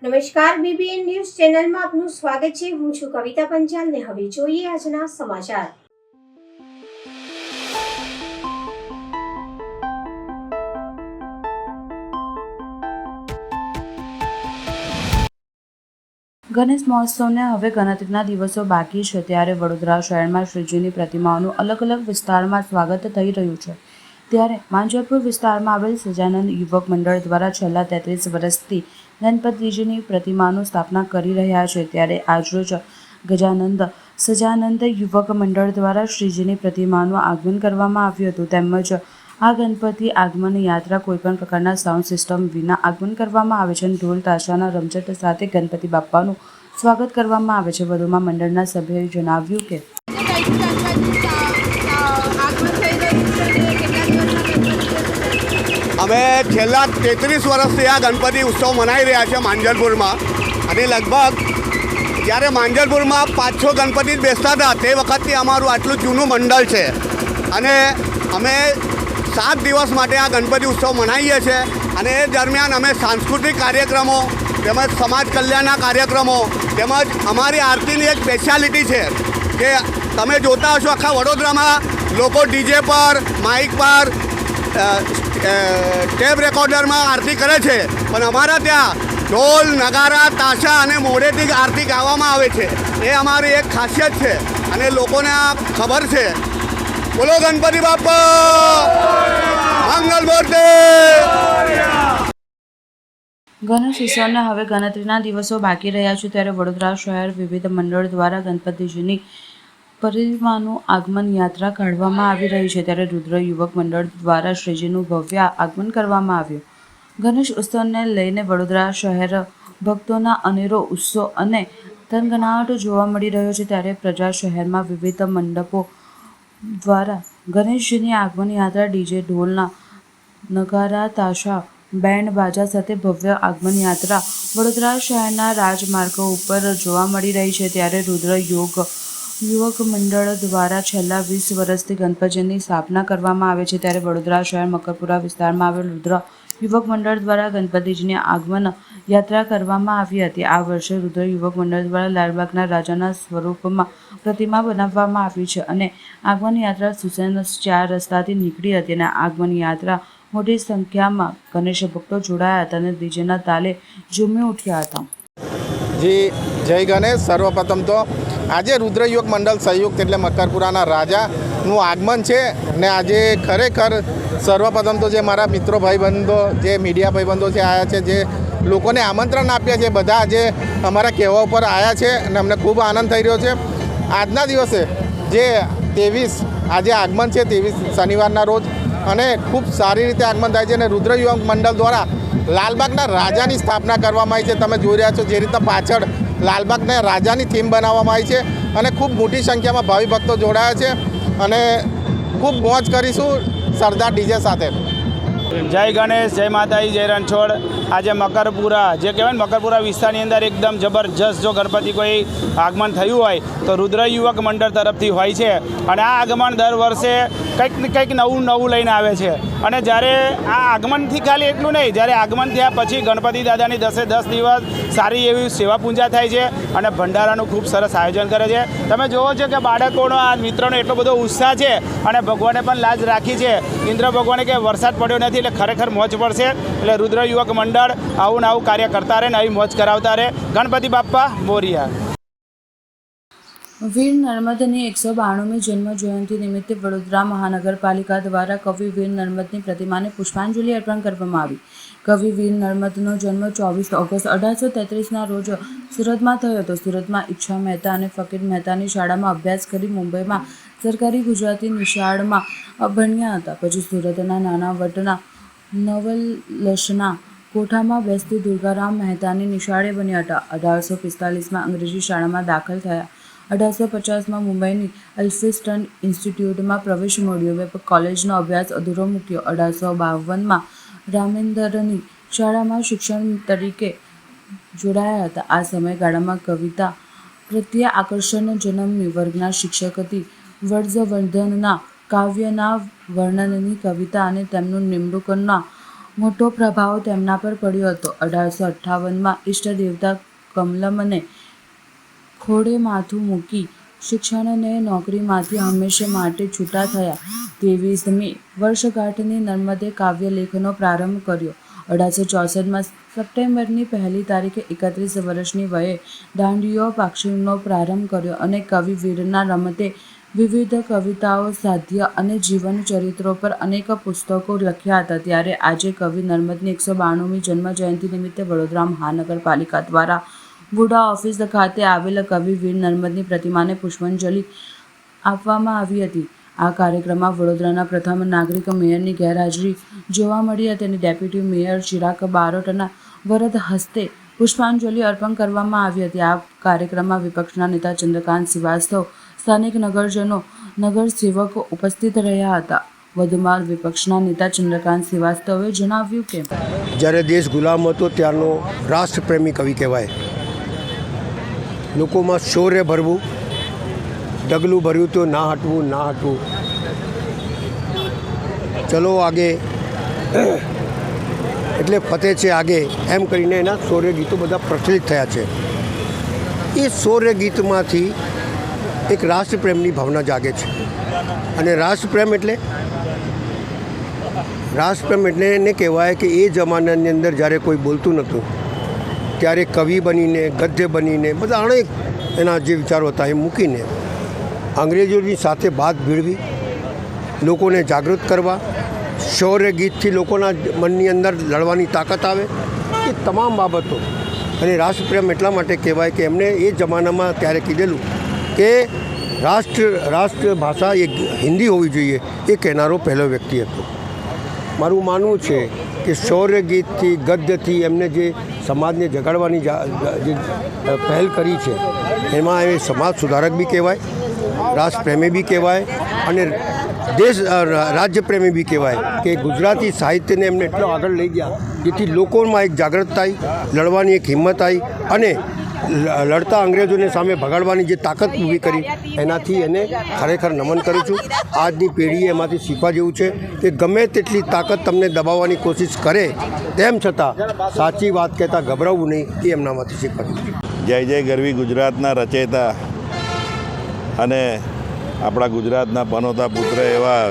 નમસ્કાર, BBN news ચેનલમાં આપનું સ્વાગત છે। હું છું કવિતા પંચાલ ને હવે જોઈએ આજના સમાચાર। ગણેશ મહોત્સવને હવે ગણતરીના દિવસો બાકી છે, ત્યારે વડોદરા શહેરમાં શ્રીજીની પ્રતિમાઓનું અલગ અલગ વિસ્તારમાં સ્વાગત થઈ રહ્યું છે। ત્યારે માંજલપુર વિસ્તારમાં આવેલ સજાનંદ યુવક મંડળ દ્વારા છેલ્લા 33 વર્ષથી ગણપતિજીની પ્રતિમાનું સ્થાપના કરી રહ્યા છે। ત્યારે આજરોજ ગજાનંદ સજાનંદ યુવક મંડળ દ્વારા શ્રીજીની પ્રતિમાનું આગમન કરવામાં આવ્યું હતું। તેમજ આ ગણપતિ આગમન યાત્રા કોઈપણ પ્રકારના સાઉન્ડ સિસ્ટમ વિના આગમન કરવામાં આવે છે અને ઢોલ તાશાના રમઝટ સાથે ગણપતિ બાપ્પાનું સ્વાગત કરવામાં આવે છે। વધુમાં મંડળના સભ્યોએ જણાવ્યું કે અમે છેલ્લા 33 વર્ષથી આ ગણપતિ ઉત્સવ મનાવી રહ્યા છીએ માંજલપુરમાં। અને લગભગ જ્યારે માંજલપુરમાં 5-6 ગણપતિ જ બેસતા હતા તે વખતથી અમારું આટલું જૂનું મંડળ છે અને અમે 7 દિવસ માટે આ ગણપતિ ઉત્સવ મનાવીએ છીએ। અને એ દરમિયાન અમે સાંસ્કૃતિક કાર્યક્રમો તેમજ સમાજ કલ્યાણના કાર્યક્રમો તેમજ અમારી આરતીની એક સ્પેશિયાલિટી છે કે તમે જોતા હશો આખા વડોદરામાં લોકો ડીજે પર માઇક પર ટેપ રેકોર્ડરમાં આરતી કરે છે, પણ અમારા ત્યાં ઢોલ નગારા તાશા અને મોઢેથી આરતી ગાવામાં આવે છે। એ અમારી એક ખાસિયત છે અને લોકોને આ ખબર છે। બોલો ગણપતિ બાપ્પા મંગલ મૂર્તિ। ગણેશ ઉત્સવને હવે ગણતરીના દિવસો બાકી રહ્યા છે, ત્યારે વડોદરા શહેર વિવિધ મંડળ દ્વારા ગણપતિજીની પ્રતિમાનું આગમન યાત્રા કાઢવામાં આવી રહી છે। ત્યારે રુદ્ર યુવક મંડળ દ્વારા શ્રીજીનું ભવ્ય આગમન કરવામાં આવ્યું। ગણેશ ઉત્સવને લઈને વડોદરા શહેર ભક્તોના અનેરો ઉત્સવ અને થનગનાટ જોવા મળી રહ્યો છે। ત્યારે પ્રજા શહેરમાં વિવિધ મંડપો દ્વારા ગણેશજીની આગમન યાત્રા ડીજે ઢોલના નગારા તાશા બેન્ડ બાજા સાથે ભવ્ય આગમન યાત્રા વડોદરા શહેરના રાજમાર્ગો ઉપર જોવા મળી રહી છે। ત્યારે રુદ્ર યુવક મંડળ દ્વારા છેલ્લા 20 વર્ષથી ગણપતિજીની સ્થાપના કરવામાં આવે છે। ત્યારે વડોદરા શહેર મકરપુરા વિસ્તારમાં આવેલ રુદ્ર યુવક મંડળ દ્વારા ગણપતિજીની આગમન યાત્રા કરવામાં આવી હતી। આ વર્ષે રુદ્ર યુવક મંડળ દ્વારા લાલબાગના રાજાના સ્વરૂપમાં પ્રતિમા બનાવવામાં આવી છે અને આગમન યાત્રા સુસેન 4 રસ્તાથી નીકળી હતી અને આગમન યાત્રા મોટી સંખ્યામાં ગણેશ ભક્તો જોડાયા હતા અને ડીજેના તાલે ઝૂમી ઉઠ્યા હતા। જી જય ગણેશ। સર્વપ્રથમ તો આજે રુદ્ર યુવક મંડળ સંયુક્ત એટલે મકરપુરાના રાજાનું આગમન છે ને આજે ખરેખર સર્વપ્રથમ તો જે મારા મિત્રો ભાઈબંધો જે મીડિયા ભાઈબંધો છે આવ્યા છે, જે લોકોને આમંત્રણ આપ્યા છે, બધા આજે અમારા કહેવા ઉપર આવ્યા છે અને અમને ખૂબ આનંદ થઈ રહ્યો છે। આજના દિવસે જે 23 આજે આગમન છે 23 શનિવારના રોજ અને ખૂબ સારી રીતે આગમન થાય છે અને રુદ્ર યુવક મંડળ દ્વારા લાલબાગના રાજાની સ્થાપના કરવામાં આવી છે। તમે જોઈ રહ્યા છો જે રીતના પાછળ લાલબાગના રાજાની થીમ બનાવવામાં આવી છે અને ખૂબ મોટી સંખ્યામાં ભાવિ ભક્તો જોડાયા છે અને ખૂબ મોજ કરીશું સરદાર ડીજે સાથે। જય ગણેશ, જય માતાજી, જય રણછોડ। આજે મકરપુરા જે કહેવાય ને મકરપુરા વિસ્તારની અંદર એકદમ જબરજસ્ત જો ગણપતિ કોઈ આગમન થયું હોય તો રુદ્ર યુવક મંડળ તરફથી હોય છે અને આ આગમન દર વર્ષે કંઈક ને કંઈક નવું લઈને આવે છે। અને જ્યારે આ આગમનથી ખાલી એટલું નહીં, જ્યારે આગમન થયા પછી ગણપતિ દાદાની 10 દિવસ સારી એવી સેવા પૂજા થાય છે અને ભંડારાનું ખૂબ સરસ આયોજન કરે છે। તમે જોવો છો કે બાળકોનો આ મિત્રોનો એટલો બધો ઉત્સાહ છે અને ભગવાને પણ લાજ રાખી છે। ઇન્દ્ર ભગવાને કે વરસાદ પડ્યો નથી એટલે ખરેખર મોજ પડશે। એટલે રુદ્ર યુવક મંડળ આવું ને આવું કાર્ય કરતા રહે ને આવી મોજ કરાવતા રહે। ગણપતિ બાપ્પા મોરિયા। વીર નર્મદની 192મી જન્મ જયંતિ નિમિત્તે વડોદરા મહાનગરપાલિકા દ્વારા કવિ વીર નર્મદની પ્રતિમાને પુષ્પાંજલિ અર્પણ કરવામાં આવી। કવિ વીર નર્મદનો જન્મ 24 ઓગસ્ટ 1833ના રોજ સુરતમાં થયો હતો। સુરતમાં ઈચ્છા મહેતા અને ફકીર મહેતાની શાળામાં અભ્યાસ કરી મુંબઈમાં સરકારી ગુજરાતી નિશાળમાં ભણ્યા હતા। પછી સુરતના નાના વટના નવલશના કોઠામાં બેસતી દુર્ગારામ મહેતાની નિશાળે બન્યા હતા। 1845માં અંગ્રેજી શાળામાં દાખલ થયા। 1850માં મુંબઈની એલ્ફિન્સ્ટન ઇન્સ્ટિટ્યૂટમાં પ્રવેશ મેળવ્યો। કોલેજનો અભ્યાસ અધૂરો મૂક્યો। 1852માં રામેન્દ્રની શાળામાં શિક્ષણ તરીકે જોડાયા હતા। આ સમયગાળામાં કવિતા પ્રત્યે આકર્ષણ જન્મી। વર્ગના શિક્ષક હતી। વર્ધવર્ધનના કાવ્યના વર્ણનની કવિતા અને તેમનું નિમણૂકના મોટો પ્રભાવ તેમના પર પડ્યો હતો. 1858માં ઈષ્ટ દેવતા કમલમને ખોળે માથું મૂકી શિક્ષણને નોકરીમાંથી હંમેશા માટે છૂટા થયા. 23મી વર્ષગાંઠની નર્મદે કાવ્યલેખનો પ્રારંભ કર્યો. 1864માં સપ્ટેમ્બરની 1લી તારીખે 31 વર્ષની વયે દાંડીયો પાક્ષિકનો પ્રારંભ કર્યો અને કવિ વીરના રમતે વિવિધ કવિતાઓ, સાહિત્ય અને જીવન ચરિત્રો પર અનેક પુસ્તકો લખ્યા હતા. ત્યારે આજે કવિ નર્મદની 192મી જન્મ જયંતિ નિમિત્તે વડોદરા મહાનગરપાલિકા દ્વારા બુડા ઓફિસ ખાતે આવેલ કવિ વીર નર્મદની પ્રતિમાને પુષ્પાંજલિ આપવામાં આવી હતી. આ કાર્યક્રમમાં વડોદરાના પ્રથમ નાગરિક મેયરની ગેરહાજરી જોવા મળી હતી અને ડેપ્યુટી મેયર ચિરાગ બારોટના વરદ હસ્તે પુષ્પાંજલિ અર્પણ કરવામાં આવી હતી. આ કાર્યક્રમમાં વિપક્ષના નેતા ચંદ્રકાંત શ્રીવાસ્તવ, સ્થાનિક નગરજનો, નગરસેવકો ઉપસ્થિત રહ્યા હતા. વધુમાં વિપક્ષના નેતા ચંદ્રકાંત શ્રીવાસ્તવે જણાવ્યું કે જ્યારે દેશ ગુલામ હતો ત્યારનો રાષ્ટ્રપ્રેમી કવિ કહેવાય. લોકોમાં શૌર્ય ભરવું, ડગલું ભર્યું તો ના હટવું, ના હટવું, ચલો આગે એટલે ફતેહ છે આગે, એમ કરીને એના શૌર્ય ગીતો બધા પ્રચલિત થયા છે. એ શૌર્ય ગીતમાંથી એક રાષ્ટ્રપ્રેમની ભાવના જાગે છે. અને રાષ્ટ્રપ્રેમ એટલે એને કહેવાય કે એ જમાનાની અંદર જ્યારે કોઈ બોલતું નહોતું ત્યારે કવિ બનીને, ગદ્ય બનીને બધા અનેક એના જે વિચારો હતા એ મૂકીને અંગ્રેજોની સાથે બાત ભીડવી, લોકોને જાગૃત કરવા, શૌર્ય ગીતથી લોકોના મનની અંદર લડવાની તાકાત આવે, એ તમામ બાબતો. અને રાષ્ટ્રપ્રેમ એટલા માટે કહેવાય કે એમણે એ જમાનામાં ત્યારે કીધેલું કે રાષ્ટ્રભાષા એ હિન્દી હોવી જોઈએ, એ કહેનારો પહેલો વ્યક્તિ હતો. મારું માનવું છે કે શૌર્ય ગીતથી, ગદ્યથી એમને જે સમાજને જગાડવાની જે પહેલ કરી છે એમાં એ સમાજ સુધારક બી કહેવાય, રાષ્ટ્રપ્રેમી બી કહેવાય અને રાજ્યપ્રેમી બી કહેવાય કે ગુજરાતી સાહિત્યને એમને એટલો આગળ લઈ ગયા જેથી લોકોમાં એક જાગૃતતા આવી, લડવાની એક હિંમત આવી અને લડતા અંગ્રેજોને સામે ભગાડવાની જે તાકાત ઊભી કરી, એનાથી એને ખરેખર નમન કરું છું. આજની પેઢીએ એમાંથી શીખવા જેવું છે કે ગમે તેટલી તાકાત તમને દબાવવાની કોશિશ કરે તેમ છતાં સાચી વાત કહેતા ગભરાવવું નહીં, એ એમનામાંથી શીખવા જેવું છે. જય જય ગરવી ગુજરાતના રચયિતા અને આપણા ગુજરાતના પનોતા પુત્ર એવા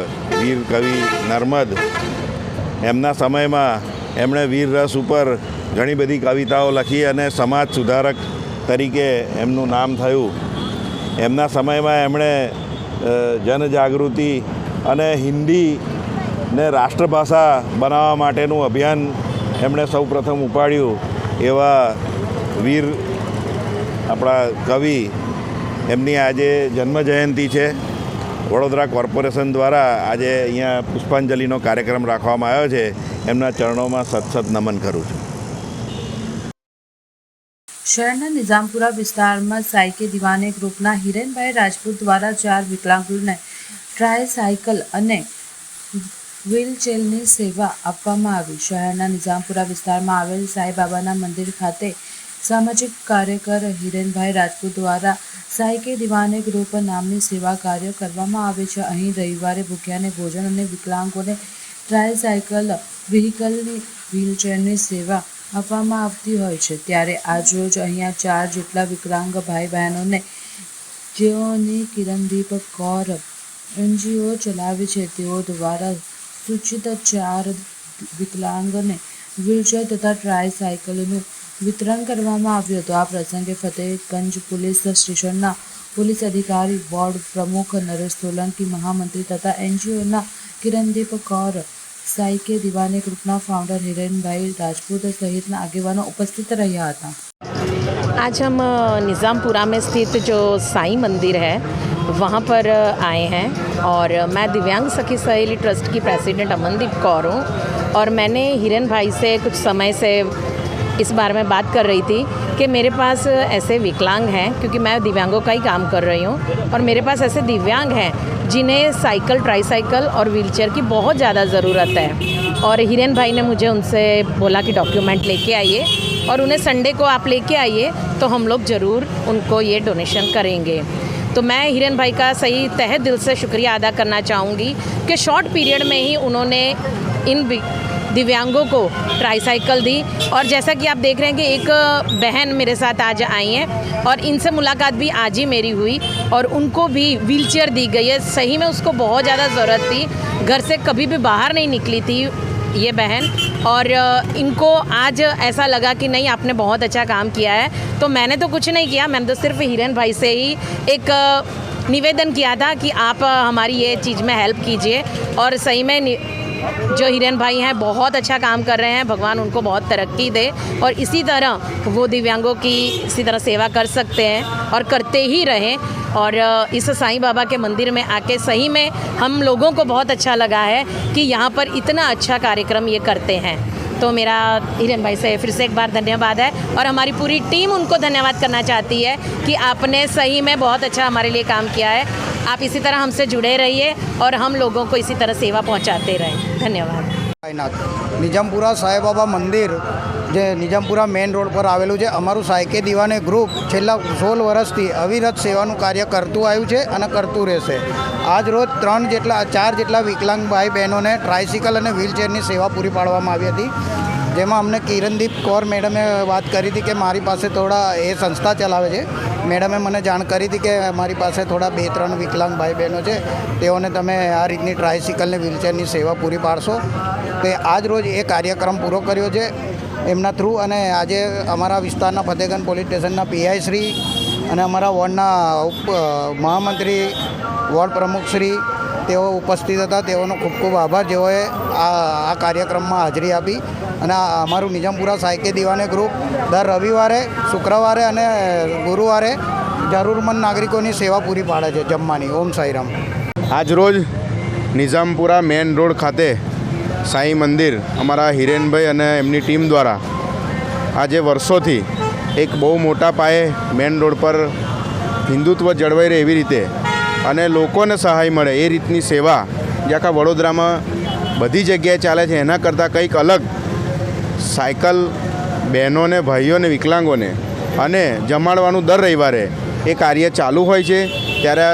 વીર કવિ નર્મદ, એમના સમયમાં એમણે વીર રસ ઉપર ઘણી બધી કવિતાઓ લખી અને સમાજ સુધારક તરીકે એમનું નામ થયું. એમના સમયમાં એમણે જનજાગૃતિ અને હિન્દીને રાષ્ટ્રભાષા બનાવવા માટેનું અભિયાન એમણે સૌપ્રથમ ઉપાડ્યું. એવા વીર આપણા કવિ, એમની આજે જન્મજયંતિ છે. વડોદરા કોર્પોરેશન દ્વારા આજે અહીંયા પુષ્પાંજલિનો કાર્યક્રમ રાખવામાં આવ્યો છે. એમના ચરણોમાં સતસત નમન કરું છું. શહેરના નિઝામપુરા વિસ્તારમાં સાયકે દીવાને ગ્રુપના હિરેનભાઈ રાજપૂત દ્વારા 4 વિકલાંગોને ટ્રાયસાયકલ અને વ્હીલચેરની સેવા આપવામાં આવી. શહેરના નિઝામપુરા વિસ્તારમાં આવેલ સાંઈબાબાના મંદિર ખાતે સામાજિક કાર્યકર હિરેનભાઈ રાજપૂત દ્વારા સાયકે દીવાને ગ્રુપ નામની સેવા કાર્ય કરવામાં આવે છે. અહીં રવિવારે ભૂખ્યાને ભોજન અને વિકલાંગોને ટ્રાયસાયકલ વ્હીકલની વ્હીલચેરની સેવા આપવામાં આવતી હોય છે. ત્યારે આજરોજ અહીંયા 4 જેટલા વિકલાંગ ભાઈ બહેનોને જેઓની કિરણદીપ કૌર NGO ચલાવે છે તેઓ દ્વારા સૂચિત 4 વિકલાંગને વ્હીલચેર તથા ટ્રાયસાયકલનું વિતરણ કરવામાં આવ્યું હતું. આ પ્રસંગે ફતેહગંજ પોલીસ સ્ટેશનના પોલીસ અધિકારી, વોર્ડ પ્રમુખ નરેશ સોલંકી, મહામંત્રી તથા NGOના કિરણદીપ કૌર, साइके दीवाने ग्रुपना फाउंडर हिरेनभाई राजपूत सहित आगेवानों उपस्थित रहा था। आज हम निज़ामपुरा में स्थित जो साईं मंदिर है वहाँ पर आए हैं और मैं दिव्यांग सखी सहेली ट्रस्ट की प्रेसिडेंट अमनदीप कौर हूँ और मैंने हिरेन भाई से कुछ समय से इस बारे में बात कर रही थी कि मेरे पास ऐसे विकलांग हैं, क्योंकि मैं दिव्यांगों का ही काम कर रही हूँ और मेरे पास ऐसे दिव्यांग हैं जिन्हें साइकिल, ट्राईसाइकिल और व्हीलचेयर की बहुत ज़्यादा ज़रूरत है। और हिरेन भाई ने मुझे उनसे बोला कि डॉक्यूमेंट लेके आइए और उन्हें संडे को आप लेके आइए तो हम लोग ज़रूर उनको ये डोनेशन करेंगे। तो मैं हिरेन भाई का सही तहे दिल से शुक्रिया अदा करना चाहूँगी कि शॉर्ट पीरियड में ही उन्होंने इन दिव्यांगों को ट्राईसाइकिल दी। और जैसा कि आप देख रहे हैं कि एक बहन मेरे साथ आज आई हैं और इनसे मुलाकात भी आज ही मेरी हुई और उनको भी व्हीलचेयर दी गई है। सही में उसको बहुत ज़्यादा ज़रूरत थी, घर से कभी भी बाहर नहीं निकली थी ये बहन, और इनको आज ऐसा लगा कि नहीं आपने बहुत अच्छा काम किया है। तो मैंने तो कुछ नहीं किया, मैंने तो सिर्फ हिरेन भाई से ही एक निवेदन किया था कि आप हमारी ये चीज़ में हेल्प कीजिए। और सही में जो हिरेन भाई हैं बहुत अच्छा काम कर रहे हैं, भगवान उनको बहुत तरक्की दे और इसी तरह वो दिव्यांगों की इसी तरह सेवा कर सकते हैं और करते ही रहें। और इस साईं बाबा के मंदिर में आके सही में हम लोगों को बहुत अच्छा लगा है कि यहाँ पर इतना अच्छा कार्यक्रम ये करते हैं। तो मेरा हिरेन भाई से फिर से एक बार धन्यवाद है और हमारी पूरी टीम उनको धन्यवाद करना चाहती है कि आपने सही में बहुत अच्छा हमारे लिए काम किया है। आप इसी तरह हमसे जुड़े रहिए और हम लोगों को इसी तरह सेवा पहुंचाते रहें। धन्यवाद। નિજામપુરા સાંઈબાબા મંદિર જે નિજામપુરા મેઇન રોડ પર આવેલું છે, અમારું સાયકે દીવાને ગ્રુપ છેલ્લા 16 વર્ષથી અવિરત સેવાનું કાર્ય કરતું આવ્યું છે અને કરતું રહેશે। આજ રોજ 4 જેટલા વિકલાંગ ભાઈ બહેનોને ટ્રાયસિકલ અને વ્હીલચેરની સેવા પૂરી પાડવામાં આવી હતી, જેમાં અમને કિરણદીપ કૌર મેડમે વાત કરી હતી કે મારી પાસે થોડા એ સંસ્થા ચલાવે છે, મેડમે મને જાણ કરી હતી કે મારી પાસે થોડા 2-3 વિકલાંગ ભાઈ બહેનો છે, તેઓને તમે આ રીતની ટ્રાયસિકલ ને વ્હીલચેરની સેવા પૂરી પાડશો। તો આજ રોજ એ કાર્યક્રમ પૂરો કર્યો છે એમના થ્રુ। અને આજે અમારા વિસ્તારના ફતેગંજ પોલીસ સ્ટેશનના પીઆઈ શ્રી અને અમારા વોર્ડના મહામંત્રી વોર્ડ પ્રમુખશ્રી તેઓ ઉપસ્થિત હતા, તેઓનો ખૂબ ખૂબ આભાર, જેઓએ આ કાર્યક્રમમાં હાજરી આપી। અને અમારું નિજામપુરા સાયકે દીવાને ગ્રુપ દર રવિવારે, શુક્રવારે અને ગુરુવારે જરૂરમંદ નાગરિકોની સેવા પૂરી પાડે છે જમવાની। ઓમ સાઈરામ। આજરોજ નિઝામપુરા મેન રોડ ખાતે સાંઈ મંદિર અમારા હિરેનભાઈ અને એમની ટીમ દ્વારા આજે વર્ષોથી એક બહુ મોટા પાયે મેન રોડ પર હિન્દુત્વ જળવાઈ રહે એવી રીતે અને લોકોને સહાય મળે એ રીતની સેવા જે આખા વડોદરામાં બધી જગ્યાએ ચાલે છે, એના કરતાં કંઈક અલગ સાયકલ બહેનોને, ભાઈઓને, વિકલાંગોને અને જમાડવાનું દર રવિવારે એ કાર્ય ચાલુ હોય છે। ત્યારે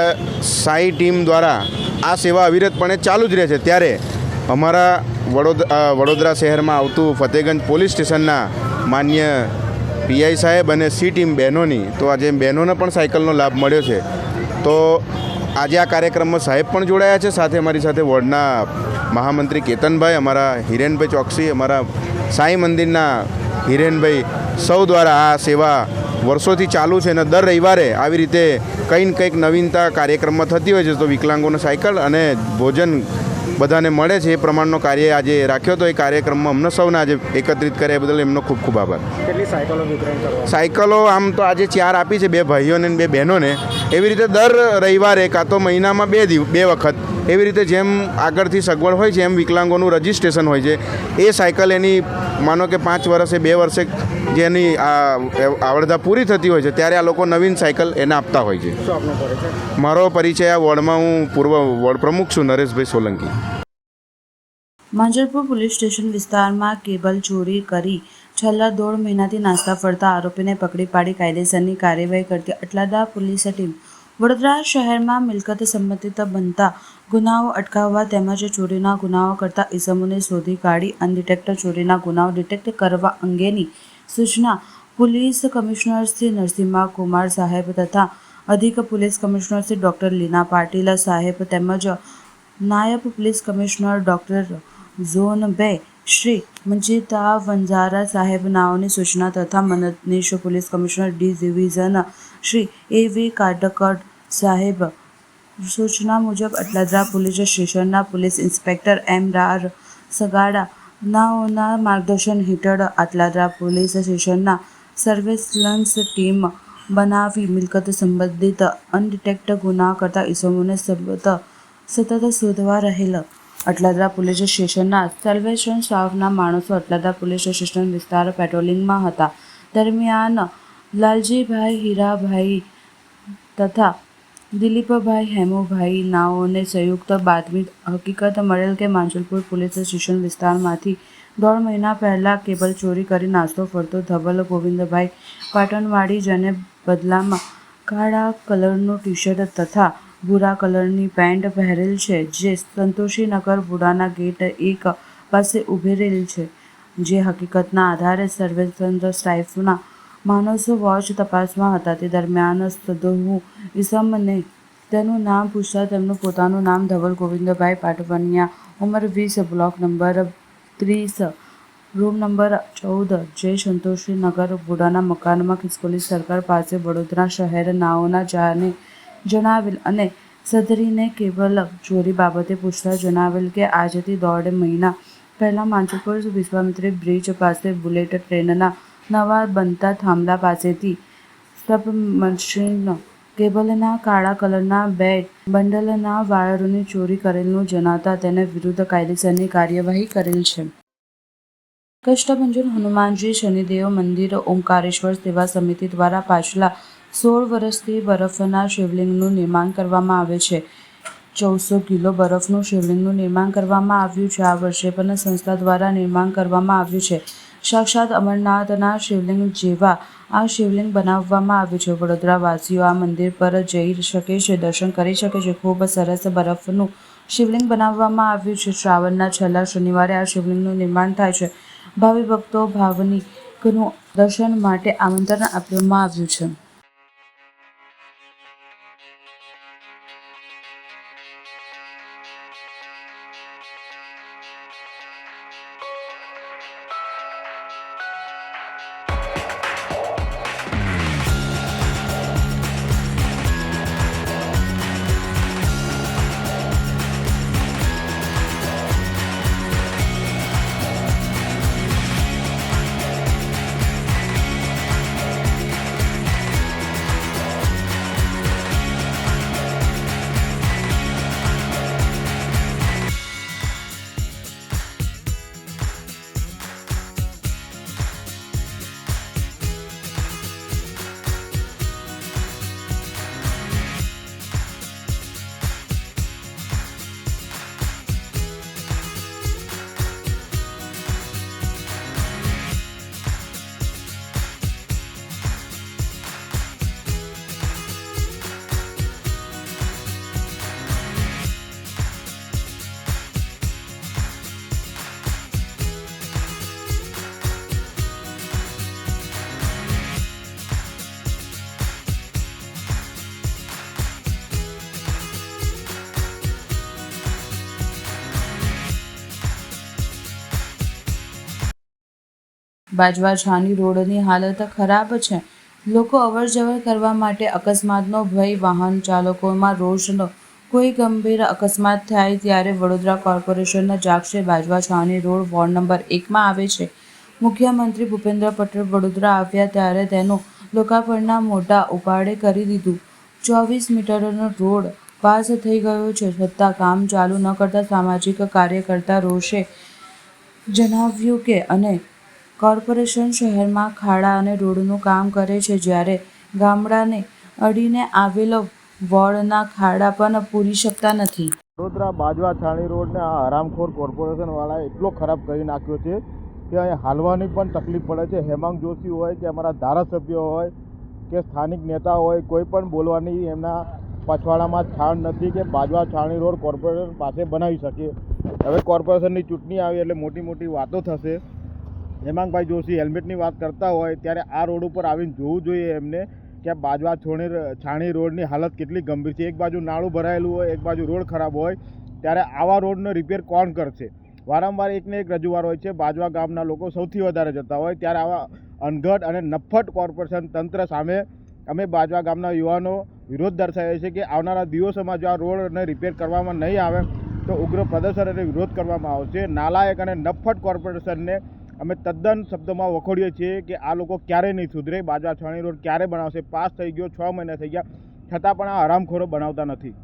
સાંઈ ટીમ દ્વારા આ સેવા અવિરતપણે ચાલુ જ રહે છે। ત્યારે અમારા વડોદરા શહેરમાં આવતું ફતેગંજ પોલીસ સ્ટેશનના માન્ય પીઆઈ સાહેબ અને સી ટીમ બહેનોની, તો આજે બહેનોને પણ સાયકલનો લાભ મળ્યો છે। તો આજે આ કાર્યક્રમમાં સાહેબ પણ જોડાયા છે, સાથે અમારી સાથે વોર્ડના મહામંત્રી કેતનભાઈ, અમારા હિરેનભાઈ ચોકસી, અમારા સાંઈ મંદિરના હિરેનભાઈ, સૌ દ્વારા આ સેવા વર્ષોથી ચાલુ છે અને દર રવિવારે આવી રીતે કંઈ ને કંઈક નવીનતા કાર્યક્રમમાં થતી હોય છે। તો વિકલાંગોને સાયકલ અને ભોજન બધાને મળે છે એ પ્રમાણનો કાર્ય આજે રાખ્યો। તો એ કાર્યક્રમમાં અમને સૌને આજે એકત્રિત કર્યા બદલ એમનો ખૂબ ખૂબ આભાર। કેટલી સાયકલો વિતરણ કરવા? સાયકલો આમ તો આજે 4 આપી છે, 2 ભાઈઓને અને 2 બહેનોને। એવી રીતે દર રવિવારે કાં તો મહિનામાં 2 વખત એવી રીતે જેમ આગળથી સગવડ હોય છે એમ વિકલાંગોનું રજિસ્ટ્રેશન હોય છે। એ સાયકલ એની માનો કે 5 વર્ષે 2 વર્ષે જેની આવડતા પૂરી થતી હોય છે ત્યારે આ લોકો નવીન સાયકલ એને આપતા હોય છે। શું આપનો પરિચય? મારો પરિચય આ વોર્ડમાં હું પૂર્વ વોર્ડ પ્રમુખ છું, નરેશભાઈ સોલંકી। માંજલપુર પોલીસ સ્ટેશન વિસ્તારમાં કેબલ ચોરી કરી છેલ્લા 1.5 મહિનાથી નાસ્તા ફરતા આરોપીને પકડી પાડી કાયદેસરની કાર્યવાહી કરતી અટલાદા પોલીસ ટીમ વડોદરા શહેરમાં મિલકત સંબંધિત બનતા ગુનાઓ અટકાવવા તેમજ ચોરીના ગુનાઓ કરતા ઇસમોને શોધી કાઢી અનડિટેક્ટ ચોરીના ગુનાઓ ડિટેક્ટ કરવા અંગેની સૂચના પોલીસ કમિશનર શ્રી નરસિંહા કુમાર સાહેબ તથા અધિક police commissioner Shri doctor Leena Patil સાહેબ તેમજ નાયબ police commissioner doctor zone 2 Shri Manjita Vanjara સાહેબ નાઓની સૂચના તથા મદદનીશ police commissioner D division Shri A.V. Kadkad સાહેબ સૂચના મુજબ અટલાદરા પોલીસ સ્ટેશનના પોલીસ ઇન્સ્પેક્ટર M.R. સગાડા નાઓના માર્ગદર્શન હેઠળ અટલાદરા પોલીસ સ્ટેશનના સર્વેલન્સ ટીમ બનાવી મિલકત સંબંધિત અનડિટેક્ટ ગુના કરતા ઇસમોને સતત શોધવા રહેલ અટલાદરા પોલીસ સ્ટેશનના સર્વેલન્સ સ્ટાફના માણસો અટલાદરા પોલીસ સ્ટેશન વિસ્તાર પેટ્રોલિંગમાં હતા। દરમિયાન લાલજીભાઈ, હીરાભાઈ તથા દિલીપભાઈ, હેમુભાઈ નાઓને સંયુક્ત બાતમી હકીકત મળેલ કે માંજલપુર પોલીસ સ્ટેશન વિસ્તારમાંથી 1.5 મહિના પહેલાં કેબલ ચોરી કરી નાસ્તો ફરતો ધવલ ગોવિંદભાઈ પાટણવાડી, જેને બદલામાં કાળા કલરનું ટી-શર્ટ તથા ભૂરા કલરની પેન્ટ પહેરેલ છે, જે સંતોષીનગર વુડાના ગેટ 1 પાસે ઊભી રહેલી છે. જે હકીકતના આધારે સર્વેતંત્ર સ્ટાફના માણસો વોચ તપાસમાં હતા. તે દરમિયાન સદોહુ ઈસમને તેનું નામ પૂછતા તેમનું પોતાનું નામ ધવલ ગોવિંદભાઈ પાટવનિયા, ઉંમર 20, બ્લોક નંબર 30, રૂમ નંબર 14, જય સંતોષી નગર, વોડાના મકાનમાં ખિસકોલી સર્કલ પાસે વડોદરા શહેર નાઓના જાને જણાવેલ અને સદરીને કેબલ ચોરી બાબતે પૂછતા જણાવેલ કે આજથી 1.5 મહિના પહેલાં માંજલપુર વિશ્વામિત્રી બ્રિજ પાસે બુલેટ ટ્રેનના નવા બનતા થાંભલા પાસેથી સબમર્સિબલ કેબલના કાળા કલરના 2 બંડલના વાયરોની ચોરી કરેલનું જણાતા તેના વિરુદ્ધ કાયદેસરની કાર્યવાહી કરેલ છે. કષ્ટભંજન હનુમાનજી શનિદેવ મંદિર ઓમકારેશ્વર સેવા સમિતિ દ્વારા પાછલા 16 વર્ષથી બરફના શિવલિંગનું નિર્માણ કરવામાં આવે છે. 1400 કિલો બરફનું શિવલિંગનું નિર્માણ કરવામાં આવ્યું છે. આ વર્ષે પણ સંસ્થા દ્વારા નિર્માણ કરવામાં આવ્યું છે. સાક્ષાત અમરનાથના શિવલિંગ જેવા આ શિવલિંગ બનાવવામાં આવ્યું છે. વડોદરાવાસીઓ આ મંદિર પર જઈ શકે છે, દર્શન કરી શકે છે. ખૂબ સરસ બરફનું શિવલિંગ બનાવવામાં આવ્યું છે. શ્રાવણના છેલ્લા શનિવારે આ શિવલિંગનું નિર્માણ થાય છે. ભાવિ ભક્તો ભાવનિકનું દર્શન માટે આમંત્રણ આપવામાં આવ્યું છે. બાજવા છાણી રોડની હાલત ખરાબ છે. લોકો અવરજવર કરવા માટે અકસ્માતનો ભય. વાહન ચાલકોમાં રોષનો. કોઈ ગંભીર અકસ્માત થાય ત્યારે વડોદરા કોર્પોરેશન જાગશે. બાજવા છાણી રોડ વોર્ડ નંબર 1માં આવે છે. મુખ્યમંત્રી ભૂપેન્દ્ર પટેલ વડોદરા આવ્યા ત્યારે તેનું લોકાર્પણના મોટા ઉપાડે કરી દીધું. 24 મીટરનો રોડ પાસ થઈ ગયો છે, છતાં કામ ચાલુ ન કરતા સામાજિક કાર્યકર્તા રોષે જણાવ્યું કે અને કોર્પોરેશન શહેરમાં ખાડા અને રોડનું કામ કરે છે, જ્યારે ગામડાને અડીને આવેલો વોર્ડના ખાડા પણ પૂરી શકતા નથી. વડોદરા બાજવા છાણી રોડને આ હરામખોર કોર્પોરેશનવાળાએ એટલો ખરાબ કરી નાખ્યો છે કે અહીં હાલવાની પણ તકલીફ પડે છે. હેમાંગ જોશી હોય કે અમારા ધારાસભ્યો હોય કે સ્થાનિક નેતા હોય, કોઈ પણ બોલવાની એમના પછવાડામાં છાણ નથી કે બાજવા છાણી રોડ કોર્પોરેશન પાસે બનાવી શકે. હવે કોર્પોરેશનની ચૂંટણી આવી એટલે મોટી મોટી વાતો થશે. હેમાંગભાઈ જોશી હેલ્મેટની વાત કરતા હોય ત્યારે આ રોડ ઉપર આવીને જોવું જોઈએ એમને કે બાજવા છાણી રોડની હાલત કેટલી ગંભીર છે. એક બાજુ નાળું ભરાયેલું હોય, એક બાજુ રોડ ખરાબ હોય, ત્યારે આવા રોડનો રિપેર કોણ કરશે? વારંવાર એકને એક રજૂઆત હોય છે. બાજવા ગામના લોકો સૌથી વધારે જતા હોય, ત્યારે આવા અનગઢ અને નફ્ફટ કોર્પોરેશન તંત્ર સામે અમે બાજવા ગામના યુવાનો વિરોધ દર્શાવીએ છીએ કે આવનારા દિવસોમાં જો આ રોડને રિપેર કરવામાં નહીં આવે તો ઉગ્ર પ્રદર્શન અને વિરોધ કરવામાં આવશે. નાલાયક અને નફ્ફટ કોર્પોરેશનને અમે તદ્દન શબ્દોમાં વખોડીએ છીએ કે આ લોકો ક્યારેય નહીં સુધરે. બાજવા છાણી રોડ ક્યારે બનાવશે? પાસ થઈ ગયો, 6 મહિના થઈ ગયા, છતાં પણ આ હરામખોરો બનાવતા નથી.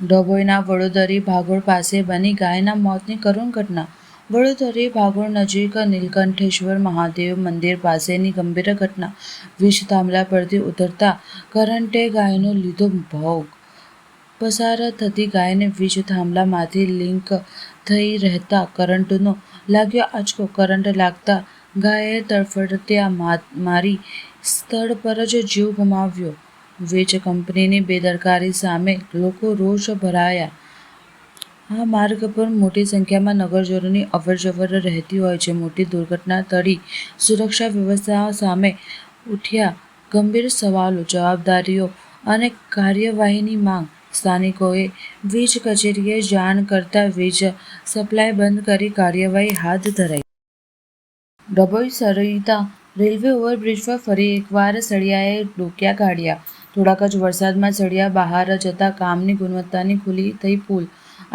ડભોઈના વડોદરી ભાગોળ પાસે બની ગાયના મોતની કરુણ ઘટના. વડોદરી ભાગોળ નજીક નીલકંઠેશ્વર મહાદેવ મંદિર પાસેની ગંભીર ઘટના. વીજ થાંભલા પરથી ઉતરતા કરંટે ગાયનો લીધો ભોગ. પસાર થતી ગાયને વીજ થાંભલામાંથી લિંક થઈ રહેતા કરંટનો લાગ્યો આંચકો. કરંટ લાગતા ગાયે તડફડિયા મારી સ્થળ પર જ જીવ ગુમાવ્યો. વીજ કંપનીની બેદરકારી સામે લોકો રોષ ભરાયા. આ માર્ગ પર મોટી સંખ્યામાં નગરજનોની અવરજવર રહેતી હોય છે. મોટી દુર્ઘટના ટળી સુરક્ષા વ્યવસ્થા સામે ઉઠ્યા ગંભીર સવાલો. જવાબદારીઓ અને કાર્યવાહીની માંગ. સ્થાનિકોએ વીજ કચેરીએ જાણ કરતા વીજ સપ્લાય બંધ કરી કાર્યવાહી હાથ ધરાઈ. ડભોઈ સરિતા રેલવે ઓવરબ્રિજ પર ફરી એકવાર સળિયાએ ડોકિયા કાઢ્યા. થોડાક જ વરસાદમાં સળિયા બહાર જતા કામની ગુણવત્તાની ખુલ્લી થઈ પુલ.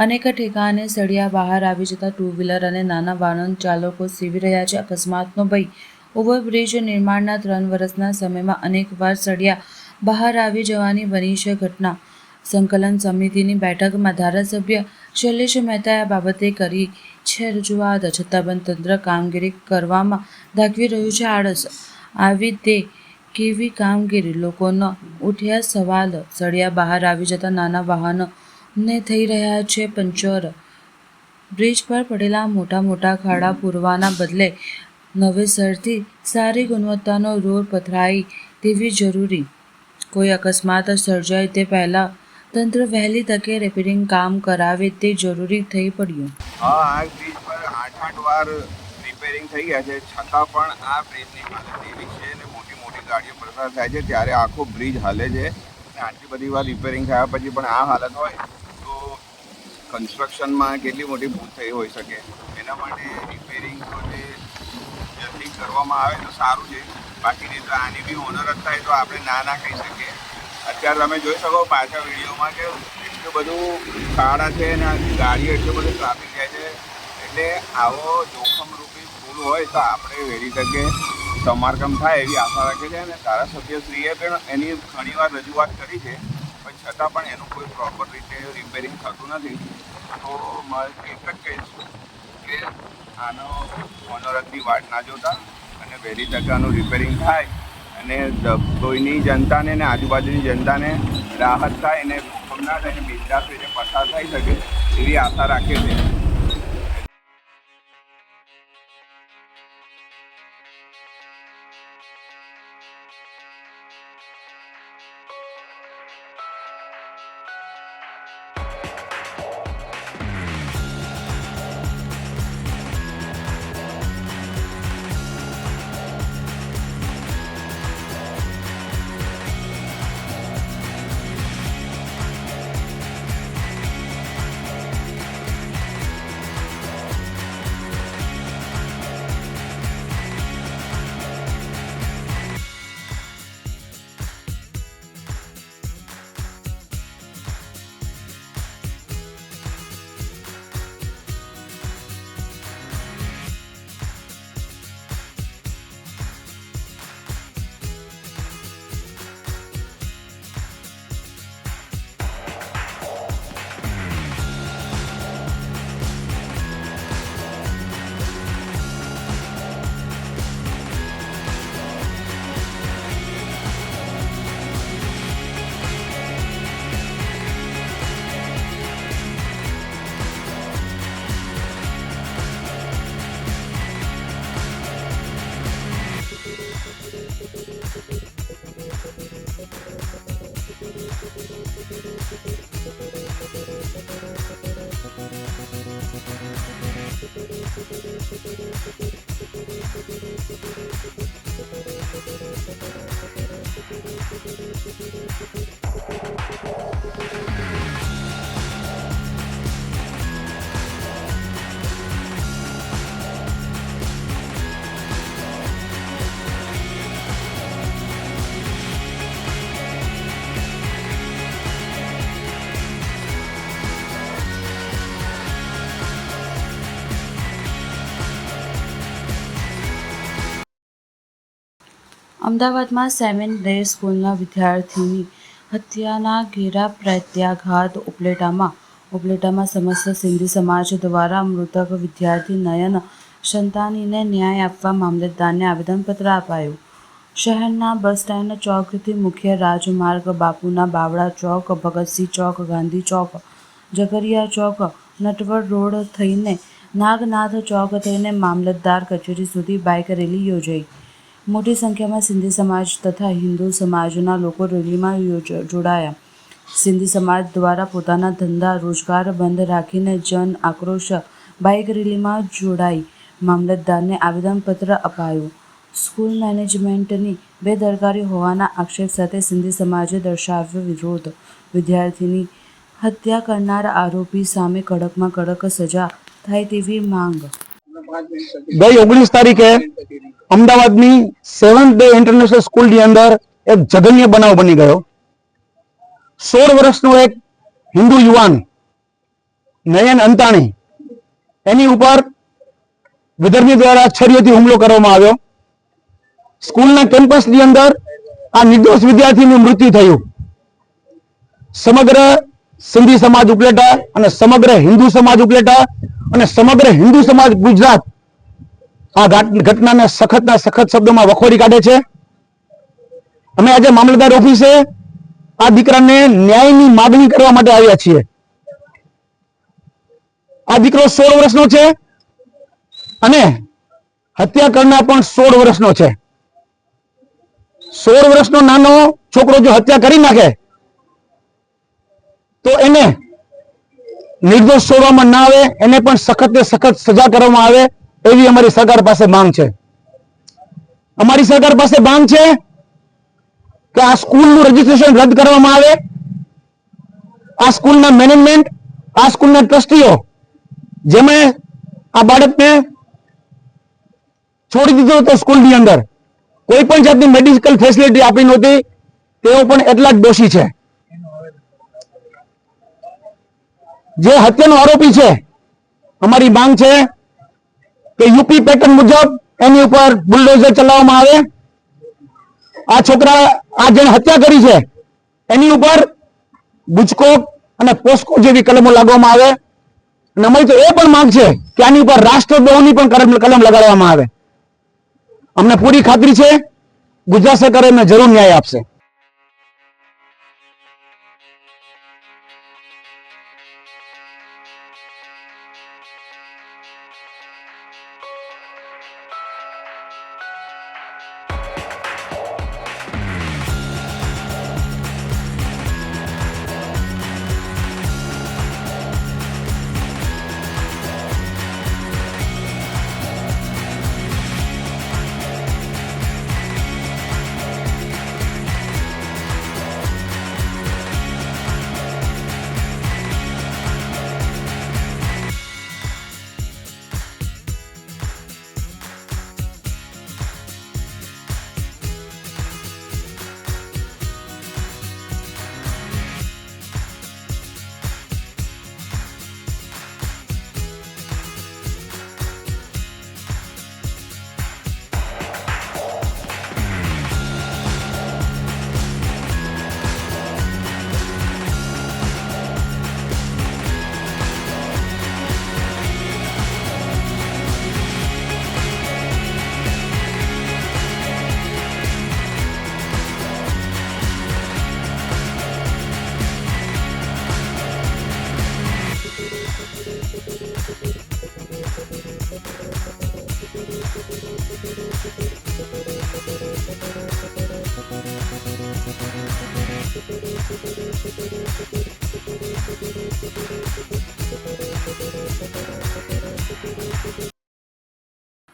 અનેક ઠેકાણે સળિયા બહાર આવી જતા ટુ વ્હીલર અને નાના વાહન ચાલકો સેવી રહ્યા છે અકસ્માતનો ભય. ઓવરબ્રિજ નિર્માણના 3 વર્ષના સમયમાં અનેકવાર સળિયા બહાર આવી જવાની બની છે ઘટના. સંકલન સમિતિની બેઠકમાં ધારાસભ્ય શૈલેષ મહેતાએ આ બાબતે કરી છે રજૂઆત. છતાં પણ તંત્ર કામગીરી કરવામાં દાખવી રહ્યું છે આળસ. આવી તે કેવી કામગીરી? લોકોનો ઉઠ્યા સવાલ. સળિયા બહાર આવી જતા નાના વાહનોને થઈ રહ્યા છે પંચર. બ્રિજ પર પડેલા મોટા ખાડા પૂરવાના બદલે નવેસરથી સારી ગુણવત્તાનો રોડ પથરાય તેવી જરૂરી. કોઈ અકસ્માત સર્જાય તે પહેલાં તંત્ર વહેલી તકે રિપેરિંગ કામ કરાવે તે જરૂરી થઈ પડ્યું. આ બ્રિજ પર 8 વાર રિપેરિંગ થઈ ગયા છે, છતાં પણ આ બ્રિજની હાલત એવી છે અને મોટી ગાડીઓ પસાર થાય છે ત્યારે આખો બ્રિજ હાલે છે. અને આટલી બધી વાર રિપેરિંગ થયા પછી પણ આ હાલત હોય તો કન્સ્ટ્રક્શનમાં કેટલી મોટી ભૂલ થઈ હોઈ શકે. એના માટે રિપેરિંગ જલ્દી કરવામાં આવે તો સારું છે. બાકી નહીં તો આની બી ઓનર જ થાય તો આપણે ના કહી શકીએ. અત્યારે તમે જોઈ શકો પાછા વિડીયોમાં કે એટલું બધું ખાડા છે અને ગાડીઓ એટલું બધું ટ્રાફિક જાય છે. એટલે આવો જોખમરૂપી પુલ હોય તો આપણે વહેલી તકે સમારકામ થાય એવી આશા રાખીએ છીએ. અને ધારાસભ્યશ્રીએ પણ એની ઘણીવાર રજૂઆત કરી છે, પણ છતાં પણ એનું કોઈ પ્રોપર રીતે રિપેરિંગ થતું નથી. તો મારે એક જ કહીશ કે આનો ઓનરની વાટ ના જોતા અને વહેલી તકે આનું રિપેરિંગ થાય અને કોઈની જનતાને ને આજુબાજુની જનતાને રાહત થાય અને જોખમ ના થાય અને બિંદાસ રીતે પસાર થઈ શકે એવી આશા રાખીએ છીએ. અમદાવાદમાં 7 ડે સ્કૂલના વિદ્યાર્થીની હત્યાના ઘેરા પ્રત્યાઘાત ઉપલેટામાં સમસ્ત સિંધી સમાજ દ્વારા મૃતક વિદ્યાર્થી નયન સંતાનીને ન્યાય આપવા મામલતદારને આવેદનપત્ર અપાયું. શહેરના બસ સ્ટેન્ડ ચોકથી મુખ્ય રાજમાર્ગ બાપુના બાવળા ચોક, ભગતસિંહ ચોક, ગાંધી ચોક, ઝઘરિયા ચોક, નટવર રોડ થઈને નાગનાથ ચોક થઈને મામલતદાર કચેરી સુધી બાઇક રેલી યોજાઈ. મોટી સંખ્યામાં સિંધી સમાજ તથા હિન્દુ સમાજના લોકો રેલીમાં જોડાયા. સિંધી સમાજ દ્વારા પોતાના ધંધા રોજગાર બંધ રાખીને જન આક્રોશ બાઇક રેલીમાં જોડાઈ મામલતદારને આવેદનપત્ર અપાયું. સ્કૂલ મેનેજમેન્ટની બેદરકારી હોવાના આક્ષેપ સાથે સિંધી સમાજે દર્શાવ્યો વિરોધ. વિદ્યાર્થીની હત્યા કરનાર આરોપી સામે કડકમાં કડક સજા થાય તેવી માંગ. ગઈ 19 તારીખે અમદાવાદની 7th ડે ઇન્ટરનેશનલ સ્કૂલની અંદર એક જઘન્ય બનાવ બની ગયો. 16 વર્ષનો એક હિન્દુ યુવાન નયન અંતાણી, એની ઉપર વિધર્મી દ્વારા છરીઓથી હુમલો કરવામાં આવ્યો. સ્કૂલના કેમ્પસની અંદર આ નિર્દોષ વિદ્યાર્થીનું મૃત્યુ થયું. સમગ્ર સિંધી સમાજ ઉપલેટા અને સમગ્ર હિન્દુ સમાજ ઉપલેટા અને સમગ્ર હિન્દુ સમાજ ગુજરાત આ ઘટનાને સખતના સખત શબ્દોમાં વખોડી કાઢે છે. અમે આજે મામલતદાર ઓફિસે આ દીકરાને ન્યાયની માગણી કરવા માટે આવ્યા છીએ. આ દીકરો 16 વર્ષનો છે અને હત્યા કરનાર પણ 16 વર્ષનો છે. 16 વર્ષનો નાનો છોકરો જો હત્યા કરી નાખે તો એને નિર્દોષ છોડવામાં ના આવે, એને પણ સખત સખત સજા કરવામાં આવે એવી અમારી સરકાર પાસે માંગ છે. અમારી સરકાર પાસે માંગ છે કે આ સ્કૂલનું રજીસ્ટ્રેશન રદ કરવામાં આવે. આ સ્કૂલના મેનેજમેન્ટ, આ સ્કૂલના ટ્રસ્ટીઓ જેમણે આ બાળકને છોડી દીધો હતો સ્કૂલની અંદર, કોઈ પણ જાતની મેડિકલ ફેસિલિટી આપી નહોતી, તેઓ પણ એટલા જ દોષી છે. જે હત્યાનો આરોપી છે, અમારી માંગ છે કે યુપી પેટર્ન મુજબ એની ઉપર બુલડોઝર ચલાવવામાં આવે. આ છોકરા, આ જેને હત્યા કરી છે એની ઉપર ગુજકો અને પોસ્કો જેવી કલમો લાગવામાં આવે. અને અમારી તો એ પણ માંગ છે કે આની ઉપર રાષ્ટ્રદ્રોહની પણ કલમ લગાડવામાં આવે. અમને પૂરી ખાતરી છે ગુજરાત સરકાર એમને જરૂર ન્યાય આપશે.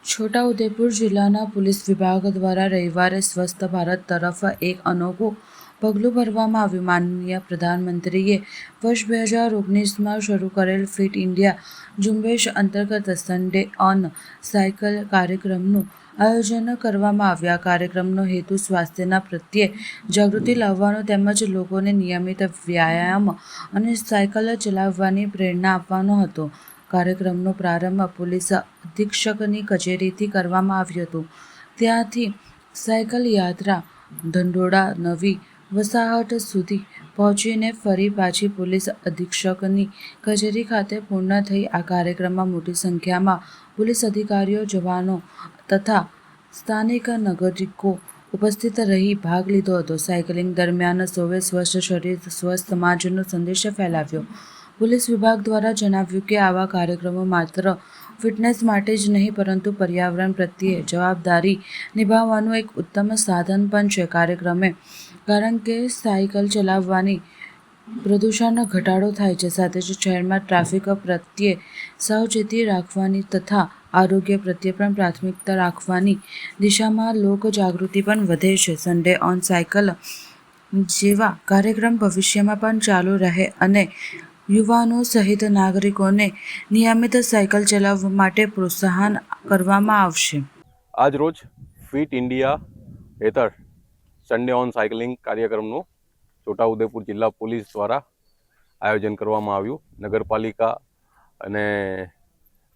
છોટાઉદેપુર જિલ્લાના પોલીસ વિભાગ દ્વારા રવિવારે સ્વસ્થ ભારત તરફ એક અનોખું પગલું ભરવામાં આવ્યું. માનનીય પ્રધાનમંત્રીએ વર્ષ 2019માં શરૂ કરેલ ફિટ ઇન્ડિયા ઝુંબેશ અંતર્ગત સન્ડે ઓન સાયકલ કાર્યક્રમનું આયોજન કરવામાં આવ્યું. આ કાર્યક્રમનો હેતુ સ્વાસ્થ્યના પ્રત્યે જાગૃતિ લાવવાનો તેમજ લોકોને નિયમિત વ્યાયામ અને સાયકલ ચલાવવાની પ્રેરણા આપવાનો હતો. કાર્યક્રમનો પ્રારંભ પોલીસ અધિક્ષકની કચેરીથી કરવામાં આવ્યો હતો. ત્યાંથી સાયકલ યાત્રા ઢંઢોળા નવી વસાહત સુધી પહોંચીને ફરી પાછી પોલીસ અધિક્ષકની કચેરી ખાતે પૂર્ણ થઈ. આ કાર્યક્રમમાં મોટી સંખ્યામાં પોલીસ અધિકારીઓ, જવાનો તથા સ્થાનિક નાગરિકો ઉપસ્થિત રહી ભાગ લીધો હતો. સાયકલિંગ દરમિયાન સૌએ સ્વસ્થ શરીર સ્વસ્થ સમાજનો સંદેશ ફેલાવ્યો. પોલીસ વિભાગ દ્વારા જણાવ્યું કે આવા કાર્યક્રમો માત્ર ફિટનેસ માટે જ નહીં પરંતુ પર્યાવરણ પ્રત્યે જવાબદારી નિભાવવાનું એક ઉત્તમ સાધન પણ છે. કાર્યક્રમે કારણ કે સાયકલ ચલાવવાની પ્રદૂષણ ઘટાડો થાય છે, સાથે જ શહેરમાં ટ્રાફિક પ્રત્યે સાવચેતી રાખવાની તથા આરોગ્ય પ્રત્યે પણ પ્રાથમિકતા રાખવાની દિશામાં લોક જાગૃતિ પણ વધે છે. સન્ડે ઓન સાયકલ જેવા કાર્યક્રમ ભવિષ્યમાં પણ ચાલુ રહે અને યુવાનો સહિત નાગરિકોને નિયમિત સાયકલ ચલાવવા માટે પ્રોત્સાહન કરવામાં આવશે. આજ રોજ ફિટ ઇન્ડિયા હેઠળ સન્ડે ઓન સાયકલિંગ કાર્યક્રમનું છોટાઉદેપુર જિલ્લા પોલીસ દ્વારા આયોજન કરવામાં આવ્યું. નગરપાલિકા અને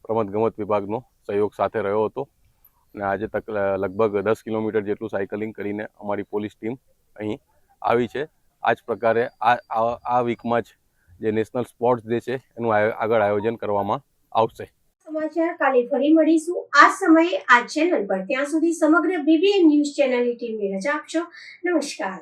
રમતગમત વિભાગનો સહયોગ સાથે રહ્યો હતો અને આજે લગભગ 10 કિલોમીટર જેટલું સાયકલિંગ કરીને અમારી પોલીસ ટીમ અહીં આવી છે. આ જ પ્રકારે આ વીકમાં જ જે નેશનલ સ્પોર્ટ્સ ડે છે એનું આગળ આયોજન કરવામાં આવશે. સમાચાર કાલે ફરી મળીશું આ સમયે આ ચેનલ પર. ત્યાં સુધી સમગ્ર BBN ન્યૂઝ ચેનલની ટીમને રજા આપશો. નમસ્કાર.